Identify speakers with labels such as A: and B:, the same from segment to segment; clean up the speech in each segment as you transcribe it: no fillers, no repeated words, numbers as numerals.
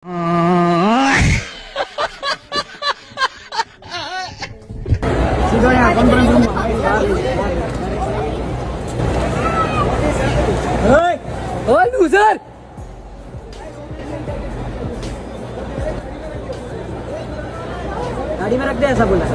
A: Loser गाड़ी में रख दे, ऐसा बोला।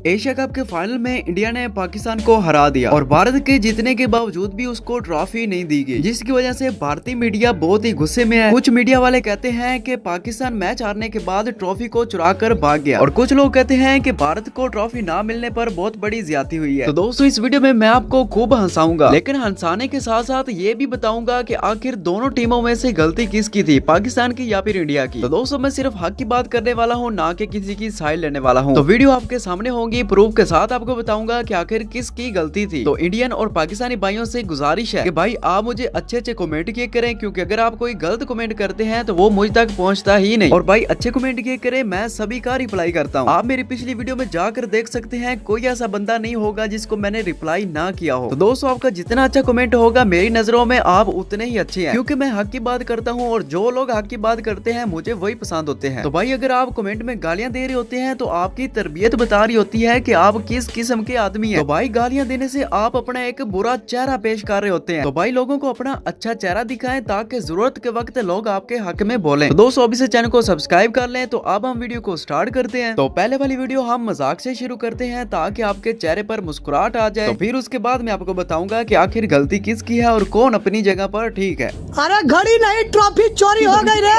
B: एशिया कप के फाइनल में इंडिया ने पाकिस्तान को हरा दिया और भारत के जीतने के बावजूद भी उसको ट्रॉफी नहीं दी गई, जिसकी वजह से भारतीय मीडिया बहुत ही गुस्से में है। कुछ मीडिया वाले कहते हैं कि पाकिस्तान मैच हारने के बाद ट्रॉफी को चुरा कर भाग गया और कुछ लोग कहते हैं कि भारत को ट्रॉफी ना मिलने पर बहुत बड़ी ज्यादती हुई है। तो दोस्तों, इस वीडियो में मैं आपको खूब हंसाऊंगा, लेकिन हंसाने के साथ साथ ये भी बताऊंगा कि आखिर दोनों टीमों में से गलती किसकी थी, पाकिस्तान की या फिर इंडिया की। तो दोस्तों, मैं सिर्फ हक की बात करने वाला हूँ, ना कि किसी की साइड लेने वाला हूँ। तो वीडियो आपके सामने होगी, प्रूफ के साथ आपको बताऊंगा कि आखिर किसकी गलती थी। तो इंडियन और पाकिस्तानी भाइयों से गुजारिश है कि भाई आप मुझे अच्छे अच्छे कमेंट किए करें, क्योंकि अगर आप कोई गलत कमेंट करते हैं तो वो मुझ तक पहुंचता ही नहीं। और भाई अच्छे कमेंट किए करें, मैं सभी का रिप्लाई करता हूं। आप मेरी पिछली वीडियो में जाकर देख सकते हैं, कोई ऐसा बंदा नहीं होगा जिसको मैंने रिप्लाई ना किया हो। तो दोस्तों, आपका जितना अच्छा कमेंट होगा मेरी नजरों में आप उतने ही अच्छे हैं, क्योंकि मैं हक की बात करता हूँ और जो लोग हक की बात करते हैं मुझे वही पसंद होते हैं। तो भाई अगर आप कमेंट में गालियां दे रहे होते हैं तो आपकी तरबियत बता रही होती है कि आप किस किस्म के आदमी है। तो भाई गालियां देने से आप अपना एक बुरा चेहरा पेश कर रहे होते हैं। तो भाई लोगों को अपना अच्छा चेहरा दिखाएं ताकि जरूरत के वक्त लोग आपके हक में बोलें। तो दोस्तों, अभी से चैनल को सब्सक्राइब कर लें। तो अब हम वीडियो को स्टार्ट करते हैं। तो पहले वाली वीडियो हम मजाक से शुरू करते हैं ताकि आपके चेहरे पर मुस्कुराहट आ जाए। तो फिर उसके बाद मैं आपको बताऊंगा कि आखिर गलती किसकी है और कौन अपनी जगह पर ठीक है।
C: अरे घड़ी नहीं, ट्रॉफी चोरी हो गई रे।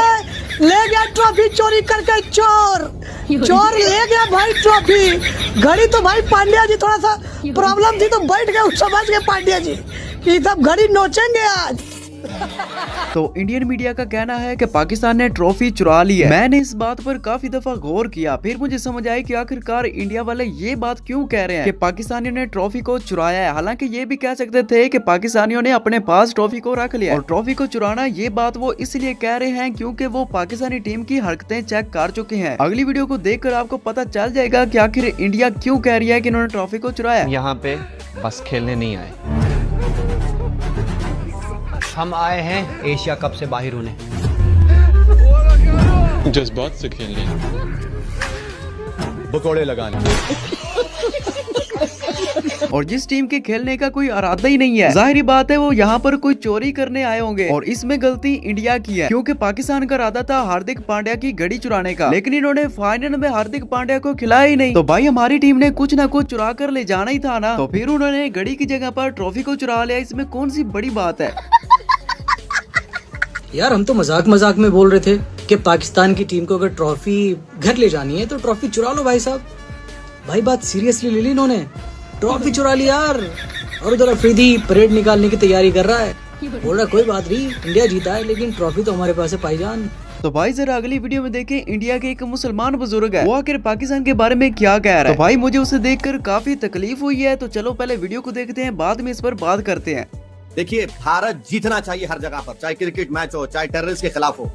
C: ले गया ट्रॉफी चोरी करके, चोर ले गया भाई ट्रॉफी। घड़ी तो भाई पांड्या जी, थोड़ा सा प्रॉब्लम थी तो बैठ गए, समझ गए पांड्या जी कि सब घड़ी नोचेंगे आज।
B: तो इंडियन मीडिया का कहना है कि पाकिस्तान ने ट्रॉफी चुरा ली है। मैंने इस बात पर काफी दफा गौर किया, फिर मुझे समझ आई कि आखिरकार इंडिया वाले ये बात क्यों कह रहे हैं कि पाकिस्तानियों ने ट्रॉफी को चुराया है। हालांकि ये भी कह सकते थे कि पाकिस्तानियों ने अपने पास ट्रॉफी को रख लिया। और ट्रॉफी को चुराना ये बात वो इसलिए कह रहे हैं क्योंकि वो पाकिस्तानी टीम की हरकतें चेक कर चुके हैं। अगली वीडियो को देखकर आपको पता चल जाएगा कि आखिर इंडिया क्यों कह रही है कि इन्होंने ट्रॉफी को चुराया।
D: यहाँ पे बस खेलने नहीं आए, हम आए हैं एशिया कप से बाहर होने,
E: जज्बात से खेलने,
D: भगोड़े लगाने।
B: और जिस टीम के खेलने का कोई इरादा ही नहीं है, जाहिर बात है वो यहाँ पर कोई चोरी करने आए होंगे। और इसमें गलती इंडिया की है, क्योंकि पाकिस्तान का इरादा था हार्दिक पांड्या की घड़ी चुराने का, लेकिन इन्होंने फाइनल में हार्दिक पांड्या को खिलाया ही नहीं। तो भाई हमारी टीम ने कुछ ना कुछ चुरा कर ले जाना ही था ना, तो फिर उन्होंने घड़ी की जगह पर ट्रॉफी को चुरा लिया। इसमें कौन सी बड़ी बात है
C: यार, हम तो मजाक मजाक में बोल रहे थे कि पाकिस्तान की टीम को अगर ट्रॉफी घर ले जानी है तो ट्रॉफी चुरा लो भाई साहब। भाई बात सीरियसली ले ली इन्होंने, ट्रॉफी चुरा ली यार। और उधर अफरीदी परेड निकालने की तैयारी कर रहा है, बोल रहा है कोई बात नहीं, इंडिया जीता है लेकिन ट्रॉफी तो हमारे पास है भाईजान।
B: तो भाई जरा अगली वीडियो में देखें, इंडिया के एक मुसलमान बुजुर्ग है, वो आखिर पाकिस्तान के बारे में क्या कह रहा है। तो भाई मुझे उसे देखकर काफी तकलीफ हुई है। तो चलो पहले वीडियो को देखते हैं, बाद में इस पर बात करते हैं।
F: देखिए, भारत जीतना चाहिए हर जगह पर, चाहे क्रिकेट मैच हो, चाहे टेररिस्ट के खिलाफ हो,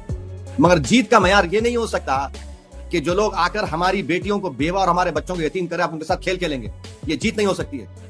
F: मगर जीत का मयार ये नहीं हो सकता कि जो लोग आकर हमारी बेटियों को बेवा और हमारे बच्चों को यतीम करें, आप उनके साथ खेल खेलेंगे। ये जीत नहीं हो सकती है।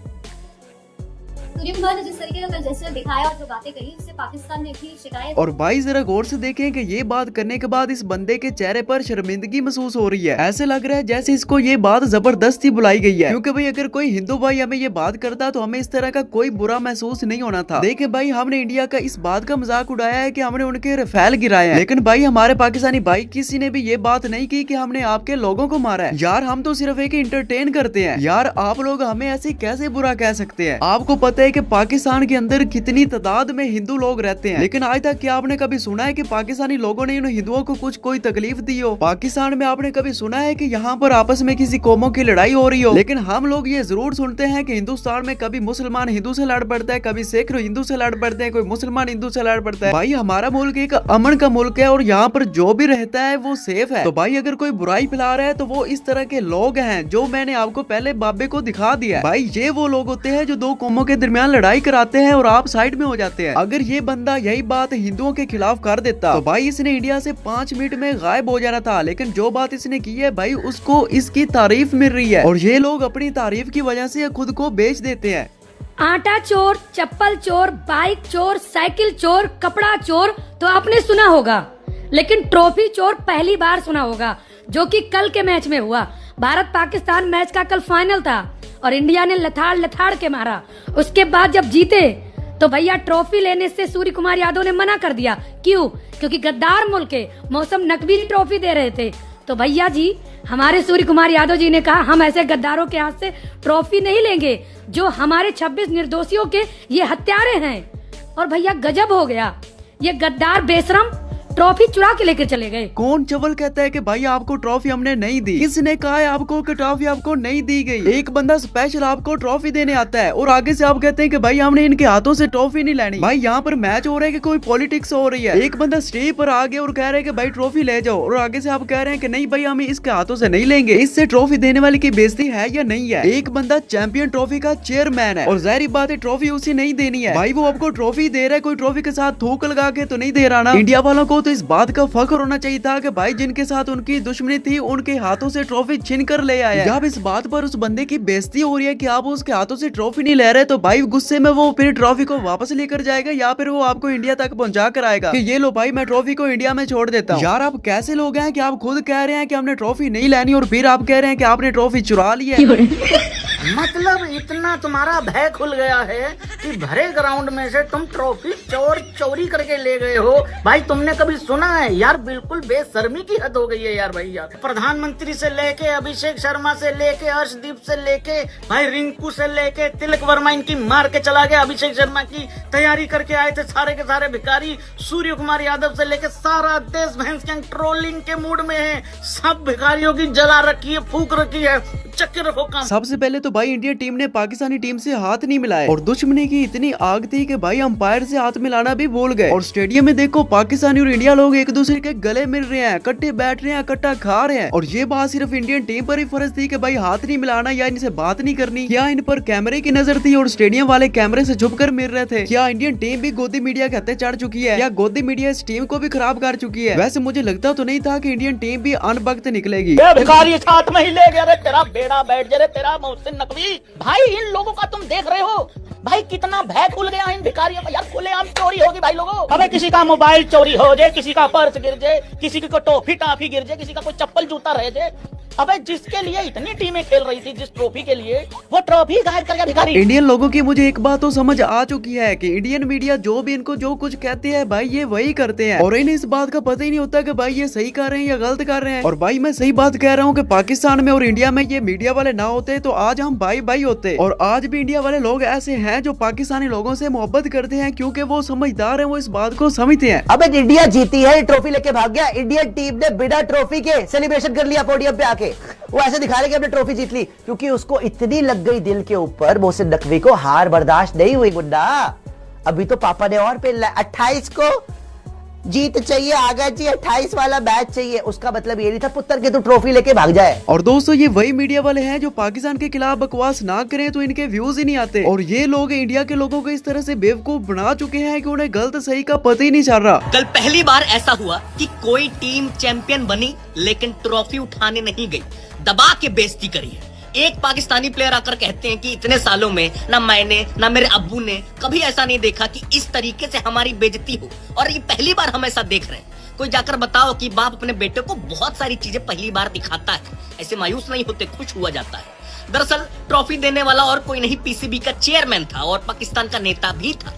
G: सूर्य कुमार ने जिस तरीके का जेस्चर दिखाया और जो बातें कही, उससे पाकिस्तान ने भी शिकायत।
B: और भाई जरा गौर से देखें कि ये बात करने के बाद इस बंदे के चेहरे पर शर्मिंदगी महसूस हो रही है। ऐसे लग रहा है जैसे इसको ये बात जबरदस्ती बुलाई गई है, क्योंकि भाई अगर कोई हिंदू भाई हमें ये बात करता तो हमें इस तरह का कोई बुरा महसूस नहीं होना था। देखें भाई, हमने इंडिया का इस बात का मजाक उड़ाया है कि हमने उनके रफेल गिराए हैं, लेकिन भाई हमारे पाकिस्तानी भाई किसी ने भी ये बात नहीं की कि हमने आपके लोगों को मारा है। यार हम तो सिर्फ एक इंटरटेन करते हैं यार, आप लोग हमें ऐसे कैसे बुरा कह सकते हैं। आपको पता है कि पाकिस्तान के अंदर कितनी तादाद में हिंदू लोग रहते हैं, लेकिन आज तक क्या आपने कभी सुना है कि पाकिस्तानी लोगों ने इन हिंदुओं को कोई तकलीफ दी हो। पाकिस्तान में आपने कभी सुना है कि यहाँ पर आपस में किसी कौमों की लड़ाई हो रही हो। लेकिन हम लोग ये जरूर सुनते हैं कि हिंदुस्तान में कभी मुसलमान हिंदू से लड़ पड़ता है, कभी सिख हिंदू से लड़ पड़ते हैं, कोई मुसलमान हिंदू से लड़ पड़ता है। भाई हमारा मुल्क एक अमन का मुल्क है और यहाँ पर जो भी रहता है वो सेफ है। तो भाई अगर कोई बुराई फैला रहा है तो वो इस तरह के लोग हैं जो मैंने आपको पहले बाबे को दिखा दिया। भाई ये वो लोग होते हैं जो दो कौमों के दरमियान लड़ाई कराते हैं और आप साइड में हो जाते हैं। अगर ये बंदा यही बात हिंदुओं के खिलाफ कर देता तो भाई इसने इंडिया से 5 मिनट में गायब हो जाना था। लेकिन जो बात इसने की है भाई, उसको इसकी तारीफ मिल रही है और ये लोग अपनी तारीफ की वजह से खुद को बेच देते हैं।
E: आटा चोर, चप्पल चोर, बाइक चोर, साइकिल चोर, कपड़ा चोर तो आपने सुना होगा, लेकिन ट्रॉफी चोर पहली बार सुना होगा, जो कि कल के मैच में हुआ। भारत पाकिस्तान मैच का कल फाइनल था और इंडिया ने लथाड़ के मारा। उसके बाद जब जीते तो भैया ट्रॉफी लेने से सूर्य कुमार यादव ने मना कर दिया। क्यों? क्योंकि गद्दार मुल्क के मौसम नकवी ट्रॉफी दे रहे थे। तो भैया जी, हमारे सूर्य कुमार यादव जी ने कहा हम ऐसे गद्दारों के हाथ से ट्रॉफी नहीं लेंगे जो हमारे 26 निर्दोषियों के ये हत्यारे हैं। और भैया गजब हो गया, ये गद्दार बेशरम ट्रॉफी चुरा के लेकर चले गए।
B: कौन चवल कहता है कि भाई आपको ट्रॉफी हमने नहीं दी? किसने कहा है आपको कि ट्रॉफी आपको नहीं दी गई? एक बंदा स्पेशल आपको ट्रॉफी देने आता है और आगे से आप कहते हैं कि भाई हमने इनके हाथों से ट्रॉफी नहीं लेनी। भाई यहाँ पर मैच हो रहा है कि कोई पॉलिटिक्स हो रही है? एक बंदा स्टेज पर आ गया और कह रहे हैं कि भाई ट्रॉफी ले जाओ, और आगे से आप कह रहे हैं कि नहीं भाई हम इसके हाथों से नहीं लेंगे। इससे ट्रॉफी देने वाले की बेइज्जती है या नहीं है? एक बंदा चैंपियन ट्रॉफी का चेयरमैन है और जाहिर बात है ट्रॉफी उसे नहीं देनी है। भाई वो आपको ट्रॉफी दे रहा है, कोई ट्रॉफी के साथ थूक लगा के तो नहीं दे रहा ना। इंडिया वालों को तो इस बात का फख्र होना चाहिए था कि भाई जिनके साथ उनकी दुश्मनी थी उनके हाथों से ट्रॉफी छीन कर ले आया। जब इस बात पर उस बंदे की बेइज्जती हो रही है कि आप उसके हाथों से ट्रॉफी नहीं ले रहे, तो भाई गुस्से में वो फिर ट्रॉफी को वापस लेकर जाएगा या फिर वो आपको इंडिया तक पहुंचा कर आएगा कि ये लो भाई मैं ट्रॉफी को इंडिया में छोड़ देता हूँ। यार आप कैसे लोग हैं कि आप खुद कह रहे हैं कि हमने ट्रॉफी नहीं लेनी और फिर आप कह रहे हैं कि आपने ट्रॉफी चुरा ली है।
H: मतलब इतना तुम्हारा भय खुल गया है कि भरे ग्राउंड में से तुम ट्रॉफी चोरी करके ले गए हो। भाई तुमने कभी सुना है? यार बिल्कुल बेशर्मी की हद हो गई है यार। भाई यार प्रधानमंत्री से लेके अभिषेक शर्मा से लेके हर्षदीप से लेके भाई रिंकू से लेके तिलक वर्मा इनकी मार के चला गया। अभिषेक शर्मा की तैयारी करके आए थे सारे के सारे भिखारी। सूर्य कुमार यादव से लेके सारा देश भैंस गैंग ट्रोलिंग के मूड में है। सब भिखारियों की जला रखी है, फूक रखी है, चक्के रखो काम।
B: सबसे पहले तो भाई इंडिया टीम ने पाकिस्तानी टीम से हाथ नहीं मिलाया और दुश्मनी की इतनी आग थी कि भाई अंपायर से हाथ मिलाना भी भूल गए। और स्टेडियम में देखो पाकिस्तानी और इंडिया लोग एक दूसरे के गले मिल रहे हैं, इकट्ठे बैठ रहे हैं, इकट्ठा खा रहे हैं। और ये बात सिर्फ इंडियन टीम पर ही फर्ज थी कि भाई हाथ नहीं मिलाना या इनसे बात नहीं करनी। क्या इन पर कैमरे की नजर थी और स्टेडियम वाले कैमरे से छुप कर मिल रहे थे? क्या इंडियन टीम भी गोदी मीडिया के हत्थे चढ़ चुकी है या गोदी मीडिया इस टीम को भी खराब कर चुकी है? वैसे मुझे लगता तो नहीं था कि इंडियन टीम भी अनबख्त निकलेगी।
H: भिखारी साथ में ही ले गया रे, तेरा बेड़ा बैठ जा रे, तेरा मोहसिन नकवी। भाई इन लोगों का तुम देख रहे हो भाई कितना भय खुल गया इन भिखारियों का। यार खुलेआम चोरी होगी भाई लोगों। अबे किसी का मोबाइल चोरी हो जाए, किसी का पर्स गिर जाए, किसी की कोई टॉफी टाफी गिर जाए, किसी का कोई चप्पल जूता रह जाए। अबे जिसके लिए इतनी टीमें खेल रही थी, जिस ट्रॉफी के लिए, वो ट्रॉफी गायब कर गया भिखारी।
B: इंडियन लोगों की मुझे एक बात तो समझ आ चुकी है कि इंडियन मीडिया जो भी इनको जो कुछ कहते हैं भाई ये वही करते हैं और इन्हें इस बात का पता ही नहीं होता कि भाई ये सही कर रहे हैं या गलत कर रहे हैं। और भाई मैं सही बात कह रहा हूँ कि पाकिस्तान में और इंडिया में ये मीडिया वाले ना होते तो आज हम भाई भाई होते। और आज भी इंडिया वाले लोग ऐसे हैं जो पाकिस्तानी लोगों से मोहब्बत करते हैं क्योंकि वो समझदार हैं, वो इस बात को समझते हैं।
I: अब इंडिया जीती है, ट्रॉफी लेके भाग गया। इंडियन टीम ने बिना ट्रॉफी के सेलिब्रेशन कर लिया पोडियम पे आके। वो ऐसे दिखा रहे कि हमने ट्रॉफी जीत ली क्योंकि उसको इतनी लग गई दिल के ऊपर, मोहसिन नकवी को हार बर्दाश्त नहीं हुई। गुंडा अभी तो पापा ने और पे 28 को जीत चाहिए, आगा जी 28 वाला मैच चाहिए। उसका मतलब ये नहीं था पुत्र के तू ट्रॉफी लेके भाग जाए।
B: और दोस्तों ये वही मीडिया वाले हैं जो पाकिस्तान के खिलाफ बकवास ना करे तो इनके व्यूज ही नहीं आते। और ये लोग इंडिया के लोगों को इस तरह से बेवकूफ बना चुके हैं कि उन्हें गलत सही का पता ही नहीं चल रहा।
J: कल पहली बार ऐसा हुआ कि कोई टीम चैंपियन बनी लेकिन ट्रॉफी उठाने नहीं गई, दबा के बेइज्जती करी है। एक पाकिस्तानी प्लेयर आकर कहते हैं कि इतने सालों में ना मैंने ना मेरे अब्बू ने कभी ऐसा नहीं देखा कि इस तरीके से हमारी बेइज्जती हो, और ये पहली बार हम ऐसा देख रहे हैं। कोई जाकर बताओ कि बाप अपने बेटे को बहुत सारी चीजें पहली बार दिखाता है, ऐसे मायूस नहीं होते, खुश हुआ जाता है। दरअसल ट्रॉफी देने वाला और कोई नहीं, पीसीबी का चेयरमैन था और पाकिस्तान का नेता भी था।